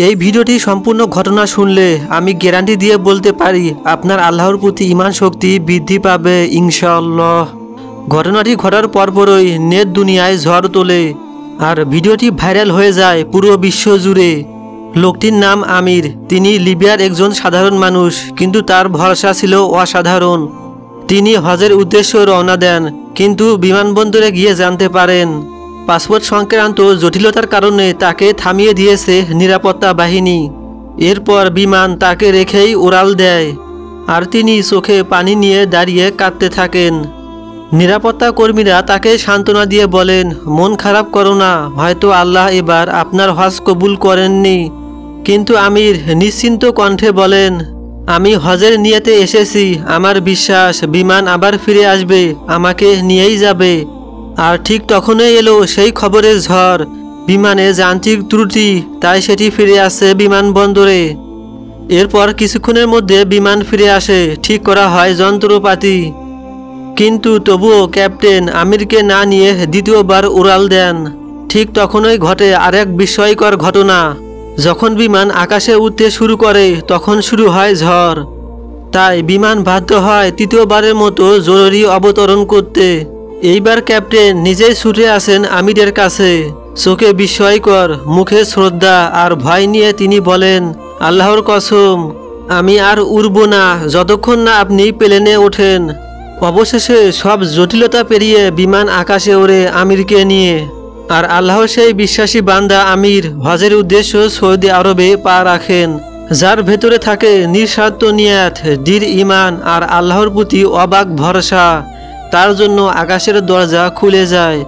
এই ভিডিওটি সম্পূর্ণ ঘটনা শুনলে আমি গ্যারান্টি দিয়ে বলতে পারি আপনার আল্লাহর প্রতি ঈমান শক্তি বৃদ্ধি পাবে ইনশাআল্লাহ। ঘটনাটি ঘটার পরপরই নেট দুনিয়ায় ঝড় তোলে আর ভিডিওটি ভাইরাল হয়ে যায় পুরো বিশ্ব জুড়ে। লোকটির নাম আমির। তিনি লিবিয়ার একজন সাধারণ মানুষ, কিন্তু তার ভরসা ছিল অসাধারণ। তিনি হজের উদ্দেশ্যে রওনা দেন, কিন্তু বিমানবন্দরে গিয়ে জানতে পারেন পাসপোর্ট সংক্রান্ত জটিলতার কারণে তাকে থামিয়ে দিয়েছে নিরাপত্তা বাহিনী। এরপর বিমান তাকে রেখেই উড়াল দেয়, আর তিনি চোখে পানি নিয়ে দাঁড়িয়ে কাঁদতে থাকেন। নিরাপত্তা কর্মীরা তাকে সান্ত্বনা দিয়ে বলেন, মন খারাপ করো না, হয়তো আল্লাহ এবার আপনার হজ কবুল করেননি। কিন্তু আমির নিশ্চিন্ত কণ্ঠে বলেন, আমি হজের নিয়তে এসেছি, আমার বিশ্বাস বিমান আবার ফিরে আসবে, আমাকে নিয়েই যাবে। আর ঠিক তখনই এলো সেই খবরের ঝড়। বিমানে যান্ত্রিক ত্রুটি, তাই সেটি ফিরে আসে বিমানবন্দরে। এরপর কিছুক্ষণের মধ্যে বিমান ফিরে আসে, ঠিক করা হয় যন্ত্রপাতি। কিন্তু তবুও ক্যাপ্টেন আমিরকে না নিয়ে দ্বিতীয়বার উড়াল দেন। ঠিক তখনই ঘটে আরেক বিস্ময়কর ঘটনা। যখন বিমান আকাশে উঠতে শুরু করে তখন শুরু হয় ঝড়। তাই বিমান বাধ্য হয় তৃতীয়বারের মতো জরুরি অবতরণ করতে। এইবার ক্যাপ্টেন নিজেই ছুটে আসেন আমিরের কাছে। চোখে বিস্ময়কর, মুখে শ্রদ্ধা আর ভয় নিয়ে তিনি বলেন, আল্লাহর কসম, আমি আর উড়ব না যতক্ষণ না আপনি প্লেনে ওঠেন। অবশেষে সব জটিলতা পেরিয়ে বিমান আকাশে ওড়ে আমিরকে নিয়ে। আর আল্লাহর সেই বিশ্বাসী বান্দা আমির হজের উদ্দেশ্য সৌদি আরবে পা রাখেন, যার ভেতরে থাকে নিঃস্বার্থ নিয়াত, দৃঢ় ঈমান আর আল্লাহর প্রতি অবাক ভরসা। তার জন্য আকাশের দরজা খুলে যায়।